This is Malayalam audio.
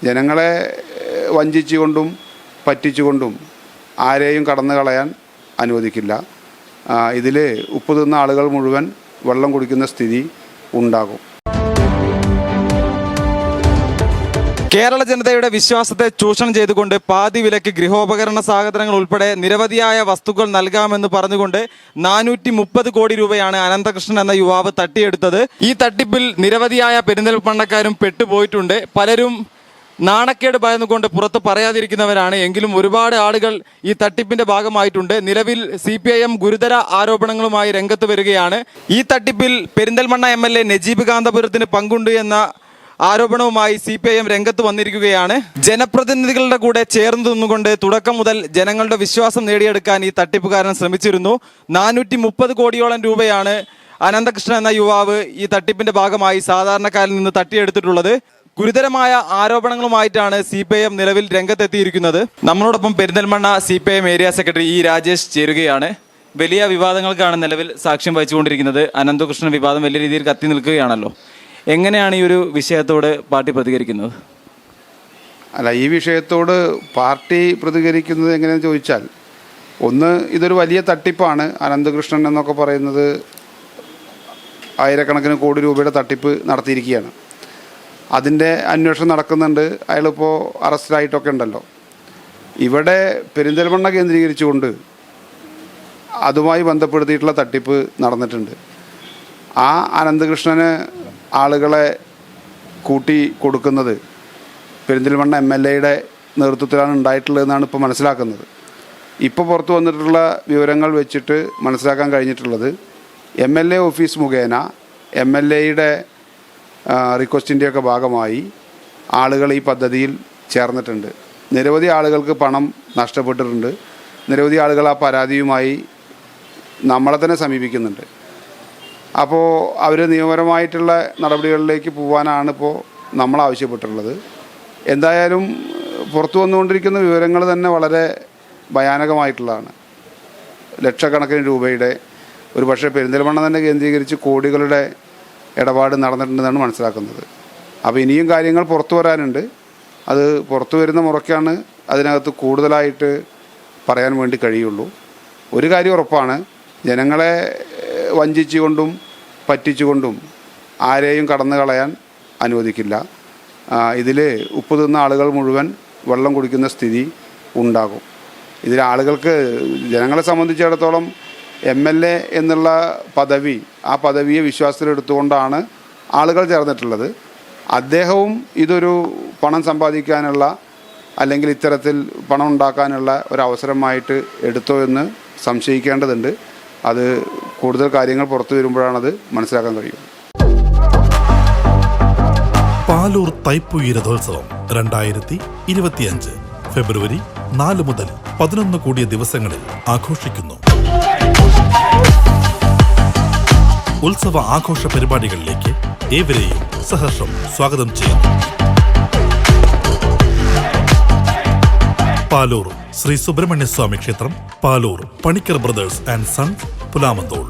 ജനങ്ങളെ വഞ്ചിച്ചുകൊണ്ടും പറ്റിച്ചുകൊണ്ടും ആരെയും കടന്നു കളയാൻ അനുവദിക്കില്ല. ഇതിൽ ഉപ്പ് തിന്ന ആളുകൾ മുഴുവൻ വെള്ളം കുടിക്കുന്ന സ്ഥിതി ഉണ്ടാകും. കേരള ജനതയുടെ വിശ്വാസത്തെ ചൂഷണം ചെയ്തുകൊണ്ട് പാതി വിലയ്ക്ക് ഗൃഹോപകരണ സാധനങ്ങൾ ഉൾപ്പെടെ നിരവധിയായ വസ്തുക്കൾ നൽകാമെന്ന് പറഞ്ഞുകൊണ്ട് 430 കോടി രൂപയാണ് അനന്തകൃഷ്ണൻ എന്ന യുവാവ് തട്ടിയെടുത്തത്. ഈ തട്ടിപ്പിൽ നിരവധിയായ പെരിന്തൽമണ്ണക്കാരും പെട്ടുപോയിട്ടുണ്ട്. പലരും നാണക്കേട് ഭയന്നുകൊണ്ട് പുറത്ത് പറയാതിരിക്കുന്നവരാണ്. എങ്കിലും ഒരുപാട് ആളുകൾ ഈ തട്ടിപ്പിന്റെ ഭാഗമായിട്ടുണ്ട്. നിലവിൽ CPIM ഗുരുതര ആരോപണങ്ങളുമായി രംഗത്ത് വരികയാണ്. ഈ തട്ടിപ്പിൽ പെരിന്തൽമണ്ണ MLA നജീബ് കാന്തപുരത്തിന് പങ്കുണ്ട് എന്ന ആരോപണവുമായി CPIM രംഗത്ത് വന്നിരിക്കുകയാണ്. ജനപ്രതിനിധികളുടെ കൂടെ ചേർന്ന് നിന്നുകൊണ്ട് തുടക്കം മുതൽ ജനങ്ങളുടെ വിശ്വാസം നേടിയെടുക്കാൻ ഈ തട്ടിപ്പുകാരൻ ശ്രമിച്ചിരുന്നു. 430 കോടിയോളം രൂപയാണ് അനന്തകൃഷ്ണൻ എന്ന യുവാവ് ഈ തട്ടിപ്പിന്റെ ഭാഗമായി സാധാരണക്കാരിൽ നിന്ന് തട്ടിയെടുത്തിട്ടുള്ളത്. ഗുരുതരമായ ആരോപണങ്ങളുമായിട്ടാണ് CPIM നിലവിൽ രംഗത്തെത്തിയിരിക്കുന്നത്. നമ്മളോടൊപ്പം Perinthalmanna CPIM area secretary E Rajesh ചേരുകയാണ്. വലിയ വിവാദങ്ങൾക്കാണ് നിലവിൽ സാക്ഷ്യം വഹിച്ചുകൊണ്ടിരിക്കുന്നത്. അനന്തകൃഷ്ണൻ വിവാദം വലിയ രീതിയിൽ കത്തി നിൽക്കുകയാണല്ലോ. എങ്ങനെയാണ് ഈ ഒരു വിഷയത്തോട് പാർട്ടി പ്രതികരിക്കുന്നത്? അല്ല, ഈ വിഷയത്തോട് പാർട്ടി പ്രതികരിക്കുന്നത് എങ്ങനെയാണെന്ന് ചോദിച്ചാൽ, ഒന്ന്, ഇതൊരു വലിയ തട്ടിപ്പാണ്. അനന്തകൃഷ്ണൻ എന്നൊക്കെ പറയുന്നത് ആയിരക്കണക്കിന് കോടി രൂപയുടെ തട്ടിപ്പ് നടത്തിയിരിക്കുകയാണ്. അതിൻ്റെ അന്വേഷണം നടക്കുന്നുണ്ട്. അയാളിപ്പോൾ അറസ്റ്റിലായിട്ടൊക്കെ ഉണ്ടല്ലോ. ഇവിടെ പെരിന്തൽമണ്ണ കേന്ദ്രീകരിച്ചുകൊണ്ട് അതുമായി ബന്ധപ്പെടുത്തിയിട്ടുള്ള തട്ടിപ്പ് നടന്നിട്ടുണ്ട്. ആ അനന്തകൃഷ്ണന് ആളുകളെ കൂട്ടി കൊടുക്കുന്നത് പെരിന്തൽമണ്ണ MLAയുടെ നേതൃത്വത്തിലാണ് ഉണ്ടായിട്ടുള്ളതെന്നാണ് ഇപ്പോൾ മനസ്സിലാക്കുന്നത്. ഇപ്പോൾ പുറത്തു വന്നിട്ടുള്ള വിവരങ്ങൾ വെച്ചിട്ട് മനസ്സിലാക്കാൻ കഴിഞ്ഞിട്ടുള്ളത്, MLA ഓഫീസ് മുഖേന MLAയുടെ റിക്വസ്റ്റിൻ്റെയൊക്കെ ഭാഗമായി ആളുകൾ ഈ പദ്ധതിയിൽ ചേർന്നിട്ടുണ്ട്. നിരവധി ആളുകൾക്ക് പണം നഷ്ടപ്പെട്ടിട്ടുണ്ട്. നിരവധി ആളുകൾ ആ പരാതിയുമായി നമ്മളെ തന്നെ സമീപിക്കുന്നുണ്ട്. അപ്പോൾ അവർ നിയമപരമായിട്ടുള്ള നടപടികളിലേക്ക് പോകാനാണ് ഇപ്പോൾ നമ്മൾ ആവശ്യപ്പെട്ടിട്ടുള്ളത്. എന്തായാലും പുറത്തു വന്നുകൊണ്ടിരിക്കുന്ന വിവരങ്ങൾ തന്നെ വളരെ ഭയാനകമായിട്ടുള്ളതാണ്. ലക്ഷക്കണക്കിന് രൂപയുടെ, ഒരു പക്ഷേ പെരിന്തൽമണ്ണ തന്നെ കേന്ദ്രീകരിച്ച് കോടികളുടെ ഇടപാട് നടന്നിട്ടുണ്ടെന്നാണ് മനസ്സിലാക്കുന്നത്. അപ്പോൾ ഇനിയും കാര്യങ്ങൾ പുറത്തു വരാനുണ്ട്. അത് പുറത്തു വരുന്ന മുറയ്ക്കാണ് അതിനകത്ത് കൂടുതലായിട്ട് പറയാൻ വേണ്ടി കഴിയുള്ളൂ. ഒരു കാര്യം ഉറപ്പാണ്, ജനങ്ങളെ വഞ്ചിച്ചുകൊണ്ടും പറ്റിച്ചുകൊണ്ടും ആരെയും കടന്നു കളയാൻ അനുവദിക്കില്ല. ഇതിൽ ഉപ്പ് തിന്ന ആളുകൾ മുഴുവൻ വെള്ളം കുടിക്കുന്ന സ്ഥിതി ഉണ്ടാകും. ഇതിൽ ആളുകൾക്ക്, ജനങ്ങളെ സംബന്ധിച്ചിടത്തോളം MLA എന്നുള്ള പദവി, ആ പദവിയെ വിശ്വാസത്തിലെടുത്തുകൊണ്ടാണ് ആളുകൾ ചേർന്നിട്ടുള്ളത്. അദ്ദേഹവും ഇതൊരു പണം സമ്പാദിക്കാനുള്ള അല്ലെങ്കിൽ ഇത്തരത്തിൽ പണം ഉണ്ടാക്കാനുള്ള ഒരവസരമായിട്ട് എടുത്തോ എന്ന് സംശയിക്കേണ്ടതുണ്ട്. അത് കൂടുതൽ കാര്യങ്ങൾ പുറത്തു വരുമ്പോഴാണത് മനസ്സിലാക്കാൻ കഴിയും. പാലൂർ തൈപ്പൂയ രഥോത്സവം 2025 ഫെബ്രുവരി 4 മുതൽ 11 കൂടിയ ദിവസങ്ങളിൽ ആഘോഷിക്കുന്നു. ഉത്സവ ആഘോഷ പരിപാടികളിലേക്ക് ഏവരെയും സഹർഷം സ്വാഗതം ചെയ്യുന്നു. പാലൂർ ശ്രീ സുബ്രഹ്മണ്യ സ്വാമി ക്ഷേത്രം, Palur Panicker brothers and sons, Pulamanthole.